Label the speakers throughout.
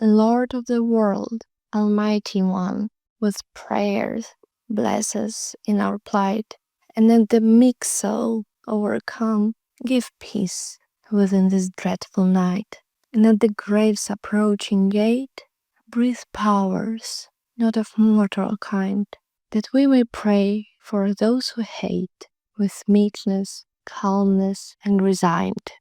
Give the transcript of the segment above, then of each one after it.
Speaker 1: Lord of the world, Almighty One, with prayers, bless us in our plight, and let the meek soul overcome, give peace within this dreadful night, and at the grave's approaching gate, breathe powers not of mortal kind, that we may pray for those who hate, with meekness, calmness, and resigned.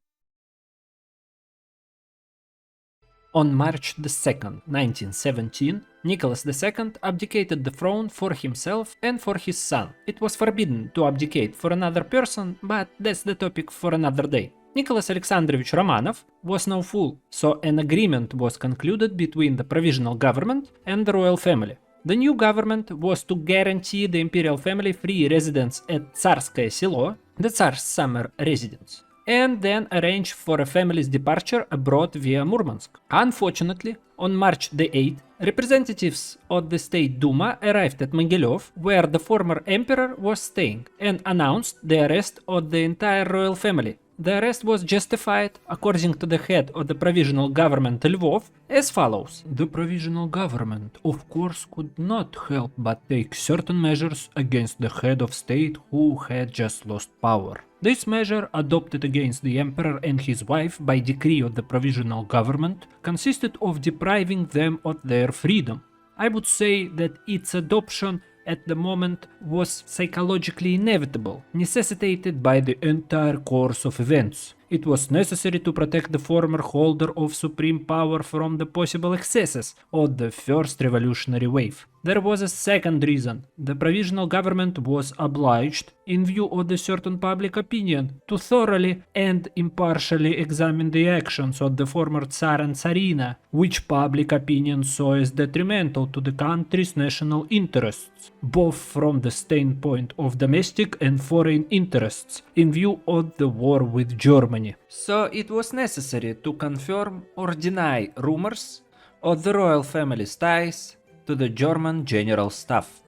Speaker 2: On March 2nd, 1917, Nicholas II abdicated the throne for himself and for his son. It was forbidden to abdicate for another person, but that's the topic for another day. Nicholas Alexandrovich Romanov was no fool, so an agreement was concluded between the provisional government and the royal family. The new government was to guarantee the imperial family free residence at Tsarskoye Selo, the Tsar's summer residence, and then arrange for a family's departure abroad via Murmansk. Unfortunately, on March the 8th, representatives of the State Duma arrived at Mogilev, where the former emperor was staying, and announced the arrest of the entire royal family. The arrest was justified, according to the head of the provisional government Lvov, as follows. The provisional government, of course, could not help but take certain measures against the head of state who had just lost power. This measure, adopted against the emperor and his wife by decree of the provisional government, consisted of depriving them of their freedom. I would say that its adoption at the moment was psychologically inevitable, necessitated by the entire course of events. It was necessary to protect the former holder of supreme power from the possible excesses of the first revolutionary wave. There was a second reason. The provisional government was obliged, in view of the certain public opinion, to thoroughly and impartially examine the actions of the former Tsar and Tsarina, which public opinion saw as detrimental to the country's national interests, both from the standpoint of domestic and foreign interests, in view of the war with Germany. So it was necessary to confirm or deny rumors of the royal family's ties to the German General Staff.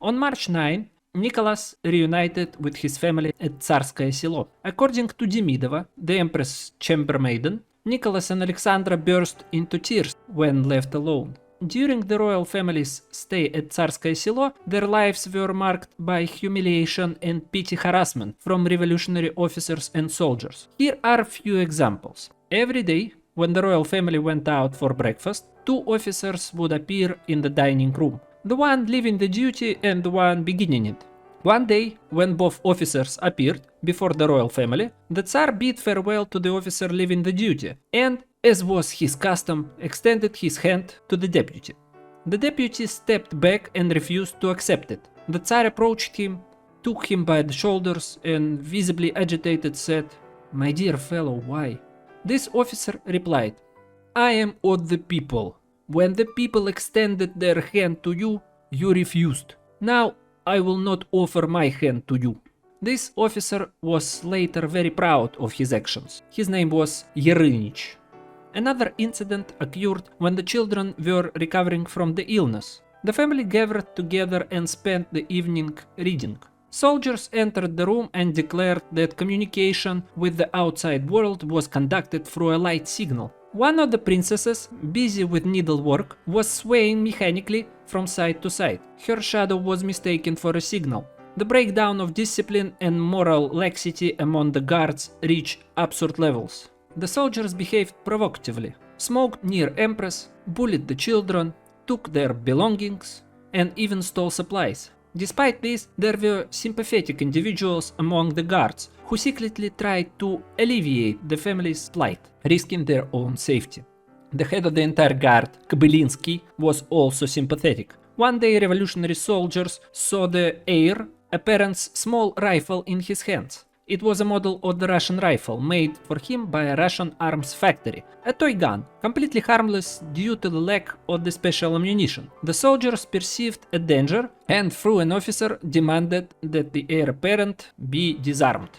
Speaker 2: On March 9, Nicholas reunited with his family at Tsarskoye Selo. According to Demidova, the Empress' chambermaiden, Nicholas and Alexandra burst into tears when left alone. During the royal family's stay at Tsarskoye Selo, their lives were marked by humiliation and petty harassment from revolutionary officers and soldiers. Here are a few examples. Every day, when the royal family went out for breakfast, two officers would appear in the dining room, the one leaving the duty and the one beginning it. One day, when both officers appeared before the royal family, the Tsar bid farewell to the officer leaving the duty and, as was his custom, extended his hand to the deputy. The deputy stepped back and refused to accept it. The Tsar approached him, took him by the shoulders and, visibly agitated, said, "My dear fellow, why?" This officer replied, "I am of the people. When the people extended their hand to you, you refused. Now I will not offer my hand to you." This officer was later very proud of his actions. His name was Yerinich. Another incident occurred when the children were recovering from the illness. The family gathered together and spent the evening reading. Soldiers entered the room and declared that communication with the outside world was conducted through a light signal. One of the princesses, busy with needlework, was swaying mechanically from side to side. Her shadow was mistaken for a signal. The breakdown of discipline and moral laxity among the guards reached absurd levels. The soldiers behaved provocatively, smoked near Empress, bullied the children, took their belongings, and even stole supplies. Despite this, there were sympathetic individuals among the guards who secretly tried to alleviate the family's plight, risking their own safety. The head of the entire guard, Kobelinsky, was also sympathetic. One day, revolutionary soldiers saw the heir apparent's small rifle in his hands. It was a model of the Russian rifle, made for him by a Russian arms factory, a toy gun, completely harmless due to the lack of the special ammunition. The soldiers perceived a danger and, through an officer, demanded that the heir apparent be disarmed.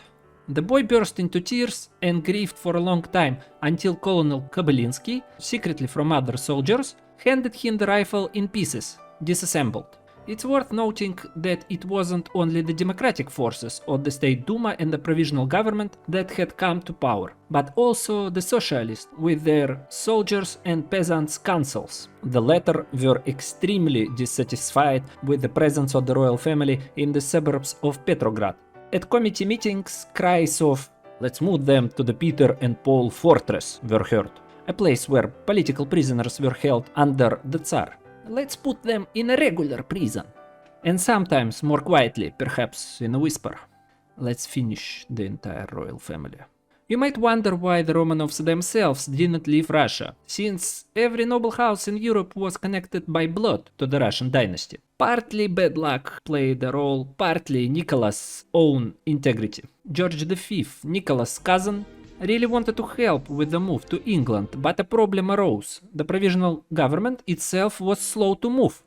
Speaker 2: The boy burst into tears and grieved for a long time until Colonel Kobelinsky, secretly from other soldiers, handed him the rifle in pieces, disassembled. It's worth noting that it wasn't only the democratic forces of the State Duma and the provisional government that had come to power, but also the socialists with their soldiers and peasants' councils. The latter were extremely dissatisfied with the presence of the royal family in the suburbs of Petrograd. At committee meetings, cries of "let's move them to the Peter and Paul fortress" were heard, a place where political prisoners were held under the Tsar. "Let's put them in a regular prison." And sometimes more quietly, perhaps in a whisper, "let's finish the entire royal family." You might wonder why the Romanovs themselves didn't leave Russia, since every noble house in Europe was connected by blood to the Russian dynasty. Partly bad luck played a role, partly Nicholas' own integrity. George V, Nicholas' cousin, really wanted to help with the move to England, but a problem arose. The provisional government itself was slow to move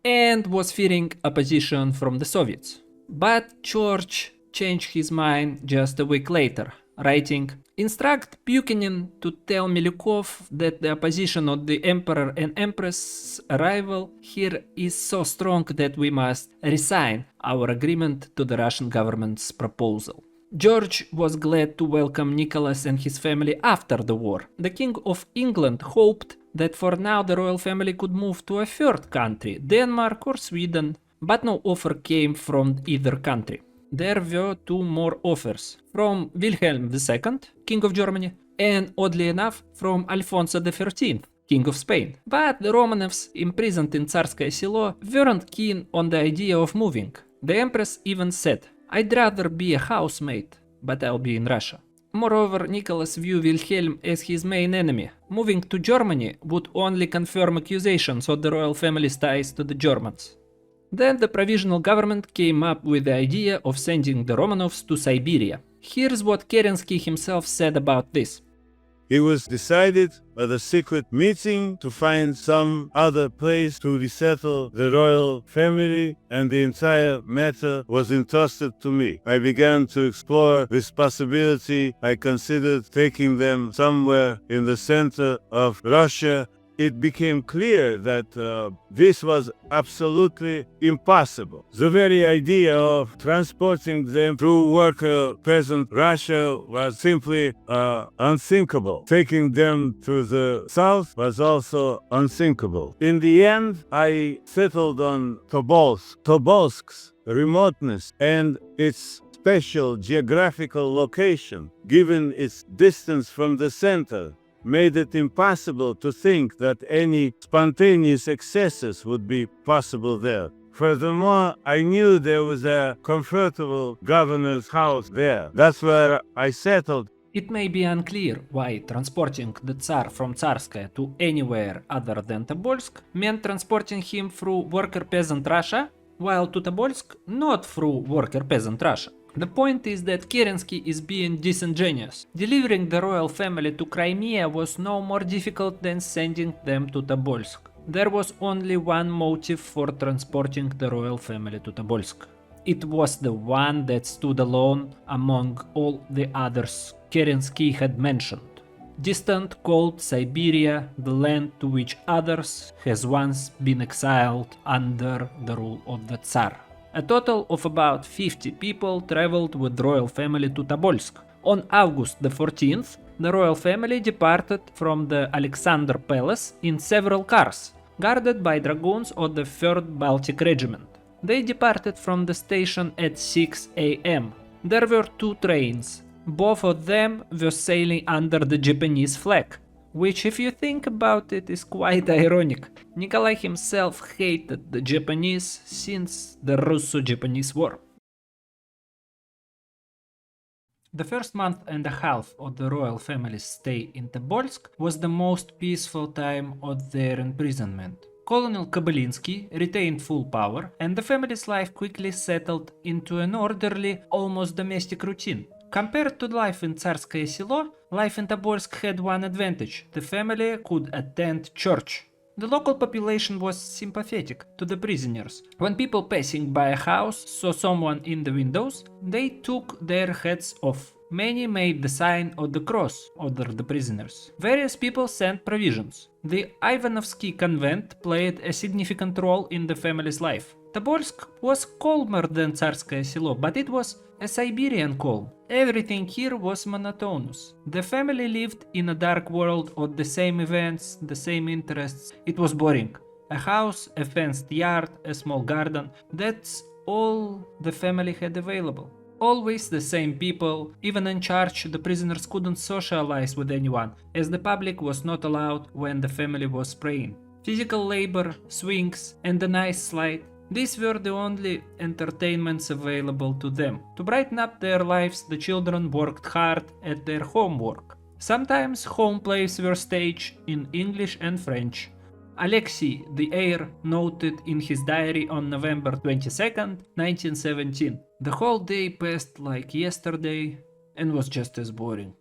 Speaker 2: and was fearing opposition from the Soviets. But George changed his mind just a week later, writing, "Instruct Buchanan to tell Milyukov that the opposition of the Emperor and Empress' arrival here is so strong that we must resign our agreement to the Russian government's proposal." George was glad to welcome Nicholas and his family after the war. The King of England hoped that for now the royal family could move to a third country, Denmark or Sweden, but no offer came from either country. There were two more offers, from Wilhelm II, King of Germany, and oddly enough from Alfonso XIII, King of Spain. But the Romanovs, imprisoned in Tsarskoye Selo, weren't keen on the idea of moving. The Empress even said, "I'd rather be a housemaid, but I'll be in Russia." Moreover, Nicholas viewed Wilhelm as his main enemy. Moving to Germany would only confirm accusations of the royal family's ties to the Germans. Then the provisional government came up with the idea of sending the Romanovs to Siberia. Here's what Kerensky himself said about this.
Speaker 3: It was decided at a secret meeting to find some other place to resettle the royal family, and the entire matter was entrusted to me. I began to explore this possibility. I considered taking them somewhere in the center of Russia. It became clear that this was absolutely impossible. The very idea of transporting them through worker peasant Russia was simply unthinkable. Taking them to the south was also unthinkable. In the end, I settled on Tobolsk. Tobolsk's remoteness and its special geographical location, given its distance from the center, made it impossible to think that any spontaneous excesses would be possible there. Furthermore, I knew there was a comfortable governor's house there. That's where I settled.
Speaker 2: It may be unclear why transporting the Tsar from Tsarskoye to anywhere other than Tobolsk meant transporting him through worker-peasant Russia, while to Tobolsk not through worker-peasant Russia. The point is that Kerensky is being disingenuous. Delivering the royal family to Crimea was no more difficult than sending them to Tobolsk. There was only one motive for transporting the royal family to Tobolsk. It was the one that stood alone among all the others Kerensky had mentioned. Distant, cold Siberia, the land to which others has once been exiled under the rule of the Tsar. A total of about 50 people traveled with the royal family to Tobolsk. On August the 14th, the royal family departed from the Alexander Palace in several cars, guarded by dragoons of the 3rd Baltic Regiment. They departed from the station at 6 a.m. There were two trains. Both of them were sailing under the Japanese flag, which, if you think about it, is quite ironic. Nikolai himself hated the Japanese since the Russo-Japanese War. The first month and a half of the royal family's stay in Tobolsk was the most peaceful time of their imprisonment. Colonel Kobylinsky retained full power, and the family's life quickly settled into an orderly, almost domestic routine. Compared to life in Tsarskoye Selo, life in Tobolsk had one advantage: the family could attend church. The local population was sympathetic to the prisoners. When people passing by a house saw someone in the windows, they took their hats off. Many made the sign of the cross over the prisoners. Various people sent provisions. The Ivanovsky convent played a significant role in the family's life. Tobolsk was calmer than Tsarskoye Selo, but it was a Siberian calm. Everything here was monotonous. The family lived in a dark world of the same events, the same interests. It was boring. A house, a fenced yard, a small garden, that's all the family had available. Always the same people. Even in charge, the prisoners couldn't socialize with anyone, as the public was not allowed when the family was praying. Physical labor, swings, and a nice slide. These were the only entertainments available to them. To brighten up their lives, the children worked hard at their homework. Sometimes home plays were staged in English and French. Alexei, the heir, noted in his diary on November 22nd, 1917, "The whole day passed like yesterday and was just as boring."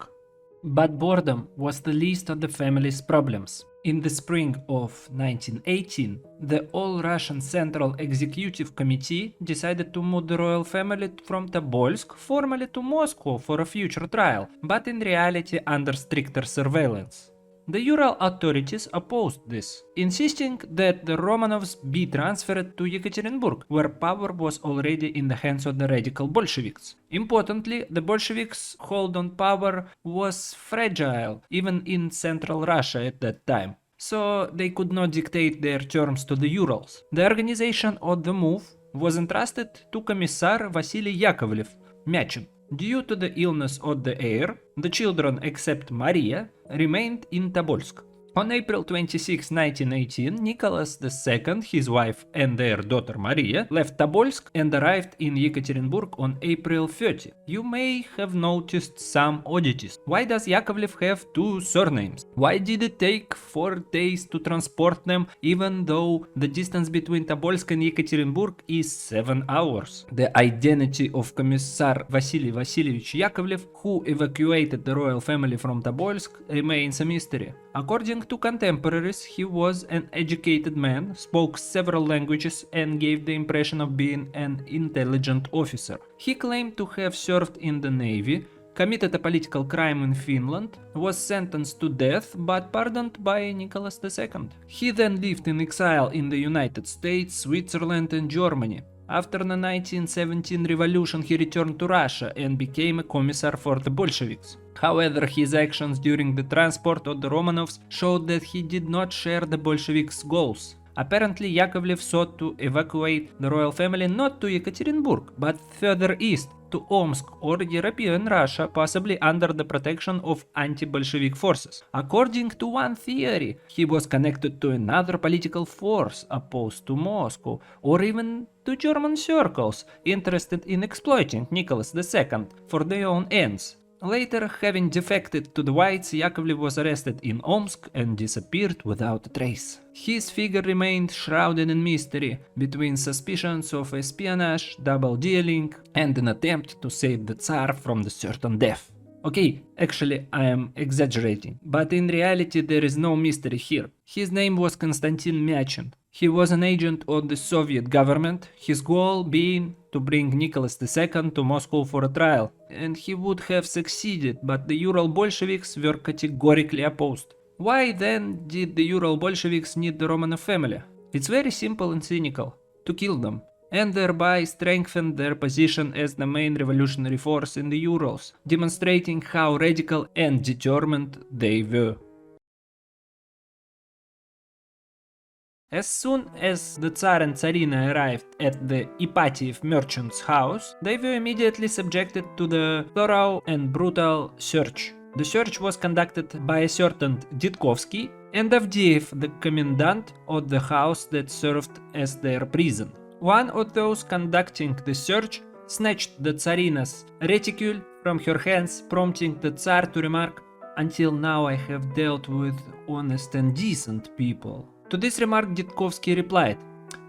Speaker 2: But boredom was the least of the family's problems. In the spring of 1918, the All-Russian Central Executive Committee decided to move the royal family from Tobolsk formally to Moscow for a future trial, but in reality under stricter surveillance. The Ural authorities opposed this, insisting that the Romanovs be transferred to Yekaterinburg, where power was already in the hands of the radical Bolsheviks. Importantly, the Bolsheviks' hold on power was fragile, even in Central Russia at that time, so they could not dictate their terms to the Urals. The organization of the move was entrusted to Commissar Vasily Yakovlev, Myachin. Due to the illness of the heir, the children, except Maria, remained in Tobolsk. On April 26, 1918, Nicholas II, his wife, and their daughter Maria left Tobolsk and arrived in Yekaterinburg on April 30. You may have noticed some oddities. Why does Yakovlev have two surnames? Why did it take 4 days to transport them, even though the distance between Tobolsk and Yekaterinburg is 7 hours? The identity of Commissar Vasily Vasilievich Yakovlev, who evacuated the royal family from Tobolsk, remains a mystery. According to contemporaries, he was an educated man, spoke several languages, and gave the impression of being an intelligent officer. He claimed to have served in the navy, committed a political crime in Finland, was sentenced to death but pardoned by Nicholas II. He then lived in exile in the United States, Switzerland, and Germany. After the 1917 revolution, he returned to Russia and became a commissar for the Bolsheviks. However, his actions during the transport of the Romanovs showed that he did not share the Bolsheviks' goals. Apparently, Yakovlev sought to evacuate the royal family not to Yekaterinburg, but further east, to Omsk or European Russia, possibly under the protection of anti-Bolshevik forces. According to one theory, he was connected to another political force opposed to Moscow, or even to German circles interested in exploiting Nicholas II for their own ends. Later, having defected to the Whites, Yakovlev was arrested in Omsk and disappeared without a trace. His figure remained shrouded in mystery, between suspicions of espionage, double dealing, and an attempt to save the Tsar from the certain death. Okay, actually I am exaggerating, but in reality there is no mystery here. His name was Konstantin Myachin. He was an agent of the Soviet government, his goal being to bring Nicholas II to Moscow for a trial, and he would have succeeded, but the Ural Bolsheviks were categorically opposed. Why then did the Ural Bolsheviks need the Romanov family? It's very simple and cynical: to kill them, and thereby strengthen their position as the main revolutionary force in the Urals, demonstrating how radical and determined they were. As soon as the Tsar and Tsarina arrived at the Ipatiev merchant's house, they were immediately subjected to the thorough and brutal search. The search was conducted by a certain Ditkovsky and Avdiev, the commandant of the house that served as their prison. One of those conducting the search snatched the Tsarina's reticule from her hands, prompting the Tsar to remark, "Until now I have dealt with honest and decent people." To this remark Ditkovsky replied,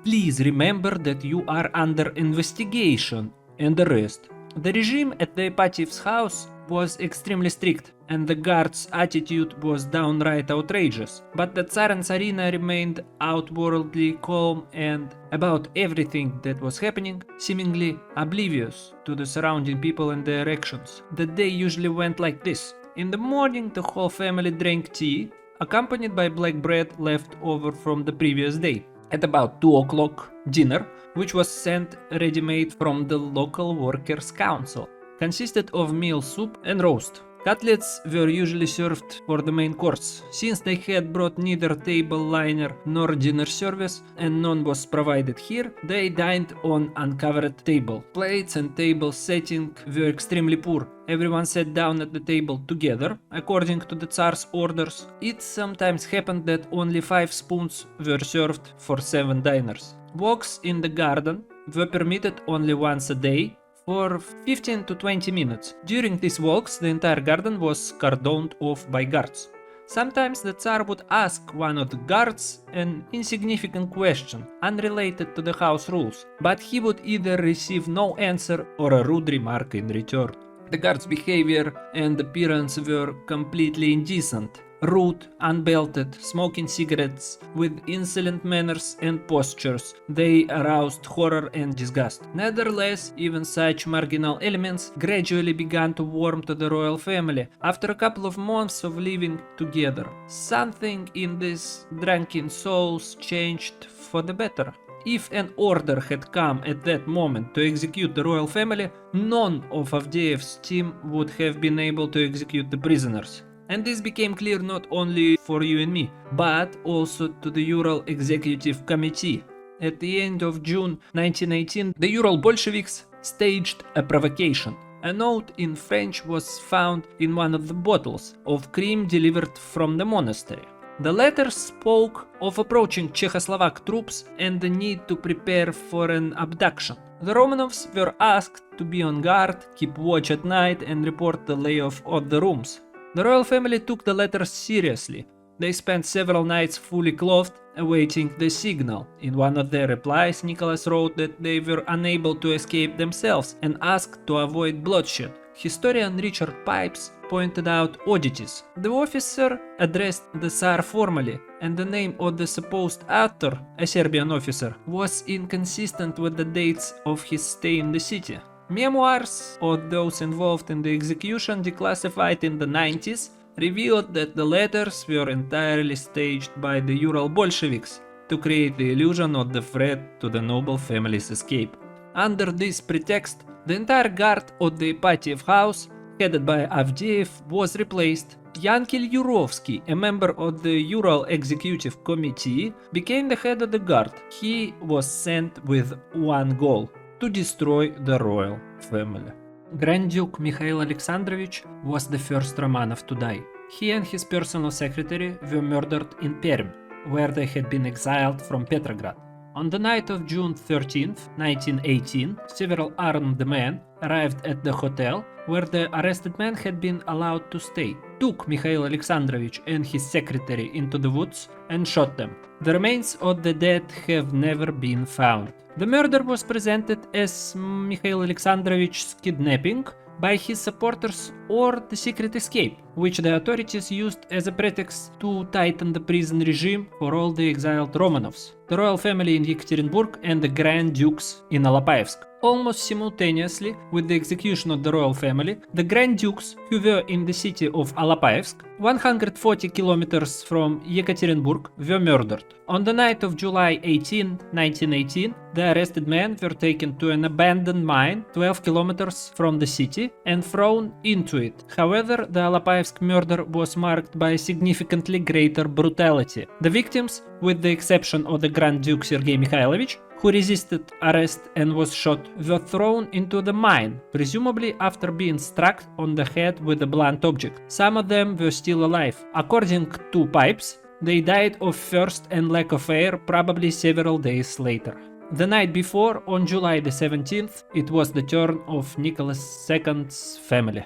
Speaker 2: "Please remember that you are under investigation and arrest." The regime at the Ipatiev's house was extremely strict, and the guards' attitude was downright outrageous. But the Tsar and Tsarina remained outwardly calm and, about everything that was happening, seemingly oblivious to the surrounding people and their actions. The day usually went like this. In the morning, the whole family drank tea, accompanied by black bread left over from the previous day. At about 2 o'clock, dinner, which was sent ready-made from the local workers' council, consisted of meal soup and roast. Cutlets were usually served for the main course. Since they had brought neither table liner nor dinner service and none was provided here, they dined on uncovered table. Plates and table setting were extremely poor. Everyone sat down at the table together, according to the Tsar's orders. It sometimes happened that only 5 spoons were served for 7 diners. Walks in the garden were permitted only once a day, for 15 to 20 minutes. During these walks, the entire garden was cordoned off by guards. Sometimes the Tsar would ask one of the guards an insignificant question, unrelated to the house rules, but he would either receive no answer or a rude remark in return. The guards' behavior and appearance were completely indecent. Rude, unbelted, smoking cigarettes, with insolent manners and postures, they aroused horror and disgust. Nevertheless, even such marginal elements gradually began to warm to the royal family after a couple of months of living together. Something in these drunken souls changed for the better. If an order had come at that moment to execute the royal family, none of Avdiiv's team would have been able to execute the prisoners. And this became clear not only for you and me, but also to the Ural Executive Committee. At the end of June 1918, the Ural Bolsheviks staged a provocation. A note in French was found in one of the bottles of cream delivered from the monastery. The letter spoke of approaching Czechoslovak troops and the need to prepare for an abduction. The Romanovs were asked to be on guard, keep watch at night, and report the layoff of the rooms. The royal family took the letter seriously. They spent several nights fully clothed, awaiting the signal. In one of their replies, Nicholas wrote that they were unable to escape themselves and asked to avoid bloodshed. Historian Richard Pipes pointed out oddities. The officer addressed the Tsar formally, and the name of the supposed author, a Serbian officer, was inconsistent with the dates of his stay in the city. Memoirs of those involved in the execution, declassified in the 90s, revealed that the letters were entirely staged by the Ural Bolsheviks to create the illusion of the threat to the noble family's escape. Under this pretext, the entire guard of the Ipatiev house, headed by Avdiev, was replaced. Yankel Yurovsky, a member of the Ural Executive Committee, became the head of the guard. He was sent with one goal: to destroy the royal family. Grand Duke Mikhail Alexandrovich was the first Romanov to die. He and his personal secretary were murdered in Perm, where they had been exiled from Petrograd. On the night of June 13, 1918, several armed men arrived at the hotel where the arrested men had been allowed to stay, took Mikhail Alexandrovich and his secretary into the woods and shot them. The remains of the dead have never been found. The murder was presented as Mikhail Alexandrovich's kidnapping by his supporters or the secret escape, which the authorities used as a pretext to tighten the prison regime for all the exiled Romanovs, the royal family in Yekaterinburg and the Grand Dukes in Ipatiev. Almost simultaneously with the execution of the royal family, the Grand Dukes, who were in the city of Ipatiev, 140 kilometers from Yekaterinburg, were murdered. On the night of July 18, 1918, the arrested men were taken to an abandoned mine 12 kilometers from the city and thrown into it. However, the Ipatiev murder was marked by significantly greater brutality. The victims, with the exception of the Grand Duke Sergei Mikhailovich, who resisted arrest and was shot, were thrown into the mine, presumably after being struck on the head with a blunt object. Some of them were still alive. According to Pipes, they died of thirst and lack of air, probably several days later. The night before, on July the 17th, it was the turn of Nicholas II's family.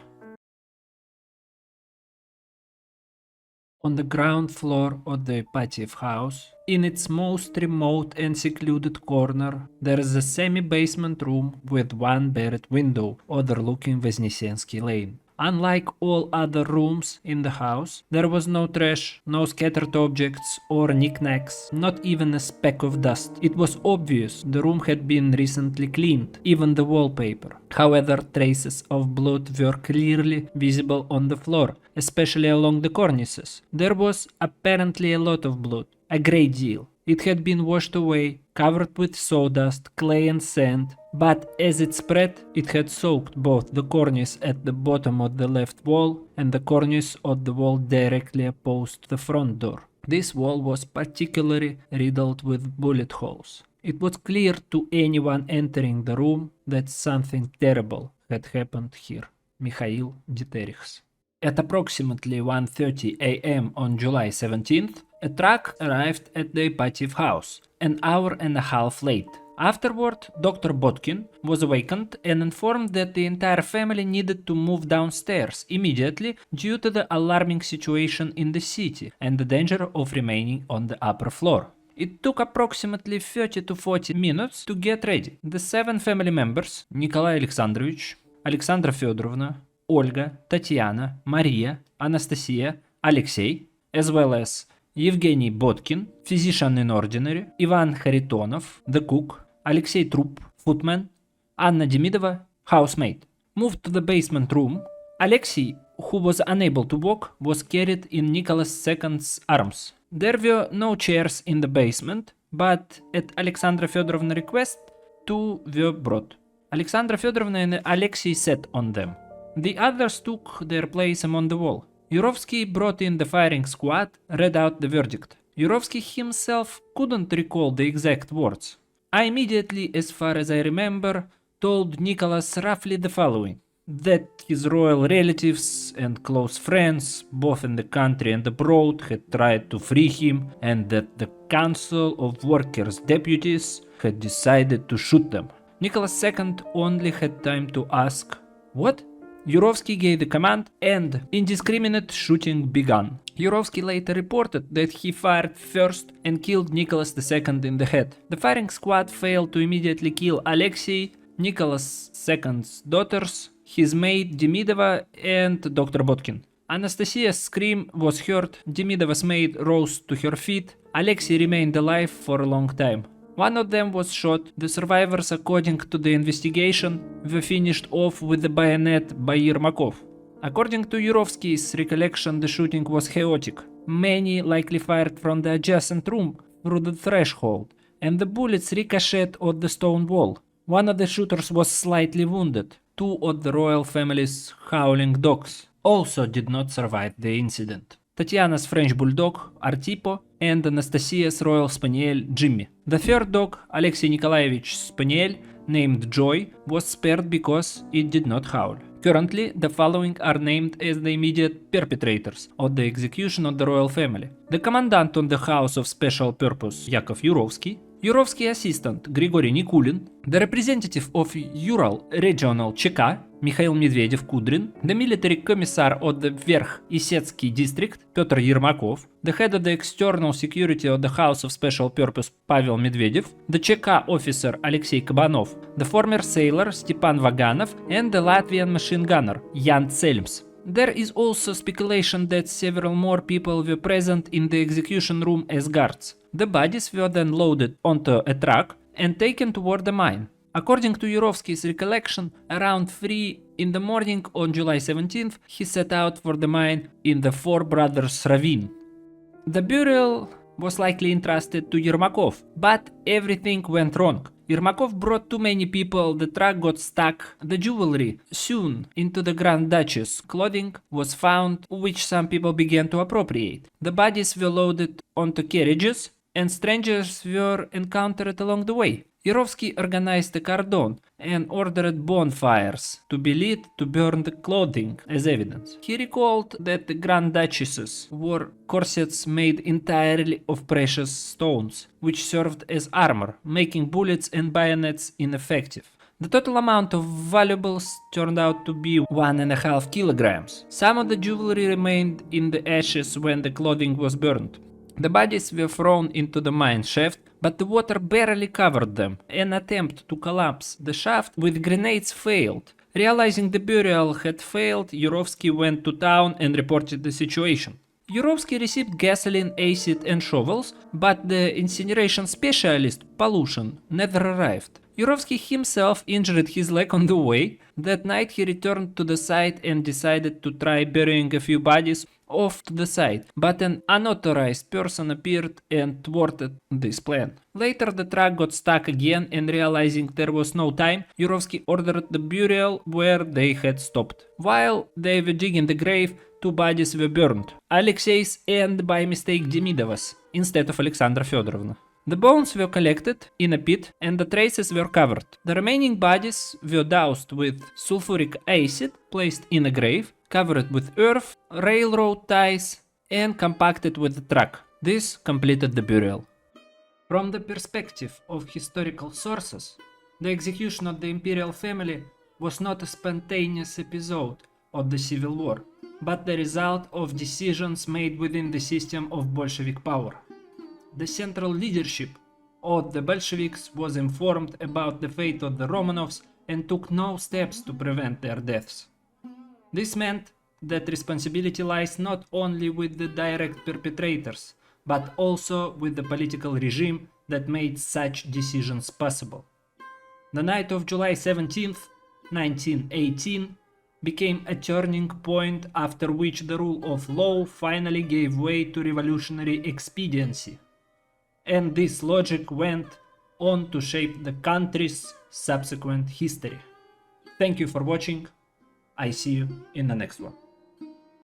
Speaker 2: On the ground floor of the Ipatiev house, in its most remote and secluded corner, there is a semi-basement room with one barred window overlooking Voznesensky Lane. Unlike all other rooms in the house, there was no trash, no scattered objects or knickknacks, not even a speck of dust. It was obvious the room had been recently cleaned, even the wallpaper. However, traces of blood were clearly visible on the floor, especially along the cornices. There was apparently a lot of blood, a great deal. It had been washed away, covered with sawdust, clay and sand, but as it spread, it had soaked both the cornice at the bottom of the left wall and the cornice of the wall directly opposed the front door. This wall was particularly riddled with bullet holes. It was clear to anyone entering the room that something terrible had happened here. Mikhail Dieterichs. At approximately 1:30 a.m. on July 17th, a truck arrived at the Ipatiev house, an hour and a half late. Afterward, Dr. Botkin was awakened and informed that the entire family needed to move downstairs immediately due to the alarming situation in the city and the danger of remaining on the upper floor. It took approximately 30 to 40 minutes to get ready. The 7 family members, Nikolai Alexandrovich, Alexandra Fyodorovna, Olga, Tatiana, Maria, Anastasia, Alexei, as well as Evgeny Botkin, physician in ordinary, Ivan Kharitonov, the cook, Alexei Trup, footman, Anna Demidova, housemaid. Moved to the basement room, Alexei, who was unable to walk, was carried in Nicholas II's arms. There were no chairs in the basement, but at Alexandra Fyodorovna's request, 2 were brought. Alexandra Fyodorovna and Alexei sat on them. The others took their place among the wall. Yurovsky brought in the firing squad, read out the verdict. Yurovsky himself couldn't recall the exact words. I immediately, as far as I remember, told Nicholas roughly the following: that his royal relatives and close friends, both in the country and abroad, had tried to free him, and that the Council of Workers' Deputies had decided to shoot them. Nicholas II only had time to ask, "What?" Yurovsky gave the command, and indiscriminate shooting began. Yurovsky later reported that he fired first and killed Nicholas II in the head. The firing squad failed to immediately kill Alexei, Nicholas II's daughters, his maid Demidova, and Dr. Botkin. Anastasia's scream was heard, Demidova's maid rose to her feet, Alexei remained alive for a long time. One of them was shot. The survivors, according to the investigation, were finished off with a bayonet by Yermakov. According to Yurovsky's recollection, the shooting was chaotic. Many likely fired from the adjacent room through the threshold, and the bullets ricocheted on the stone wall. One of the shooters was slightly wounded. 2 of the royal family's howling dogs also did not survive the incident. Tatiana's French bulldog, Artipo, and Anastasia's royal spaniel, Jimmy. The third dog, Alexei Nikolaevich's spaniel, named Joy, was spared because it did not howl. Currently, the following are named as the immediate perpetrators of the execution of the royal family. The commandant on the House of Special Purpose, Yakov Yurovsky, Yurovsky assistant, Grigory Nikulin, the representative of Ural Regional ЧК, Mikhail Medvedev-Kudrin, the military commissar of the Verkh Isetsky district, Petr Yermakov, the head of the external security of the House of Special Purpose, Pavel Medvedev, the ЧК officer Alexei Kabanov, the former sailor Stepan Vaganov, and the Latvian machine gunner Jan Tselms. There is also speculation that several more people were present in the execution room as guards. The bodies were then loaded onto a truck and taken toward the mine. According to Yurovsky's recollection, around 3 in the morning on July 17th, he set out for the mine in the Four Brothers ravine. The burial was likely entrusted to Yermakov, but everything went wrong. Yermakov brought too many people, the truck got stuck, the jewelry sewn into the Grand Duchess clothing was found, which some people began to appropriate. The bodies were loaded onto carriages, and strangers were encountered along the way. Yurovsky organized a cordon and ordered bonfires to be lit to burn the clothing as evidence. He recalled that the Grand Duchesses wore corsets made entirely of precious stones, which served as armor, making bullets and bayonets ineffective. The total amount of valuables turned out to be 1.5 kilograms. Some of the jewelry remained in the ashes when the clothing was burned. The bodies were thrown into the mine shaft, but the water barely covered them. An attempt to collapse the shaft with grenades failed, Realizing the burial had failed, Yurovsky went to town and reported the situation. Yurovsky received gasoline, acid and shovels, but the incineration specialist, Pollution, never arrived. Yurovsky himself injured his leg on the way. That night he returned to the site and decided to try burying a few bodies off to the side, but an unauthorized person appeared and thwarted this plan. Later the truck got stuck again, and realizing there was no time, Yurovsky ordered the burial where they had stopped. While they were digging the grave, 2 bodies were burned, Alexei's and by mistake Demidov's, instead of Alexandra Fyodorovna. The bones were collected in a pit and the traces were covered. The remaining bodies were doused with sulfuric acid, placed in a grave, covered with earth, railroad ties, and compacted with the truck. This completed the burial. From the perspective of historical sources, the execution of the imperial family was not a spontaneous episode of the civil war, but the result of decisions made within the system of Bolshevik power. The central leadership of the Bolsheviks was informed about the fate of the Romanovs and took no steps to prevent their deaths. This meant that responsibility lies not only with the direct perpetrators, but also with the political regime that made such decisions possible. The night of July 17th, 1918, became a turning point after which the rule of law finally gave way to revolutionary expediency. And this logic went on to shape the country's subsequent history. Thank you for watching. I see you in the next one.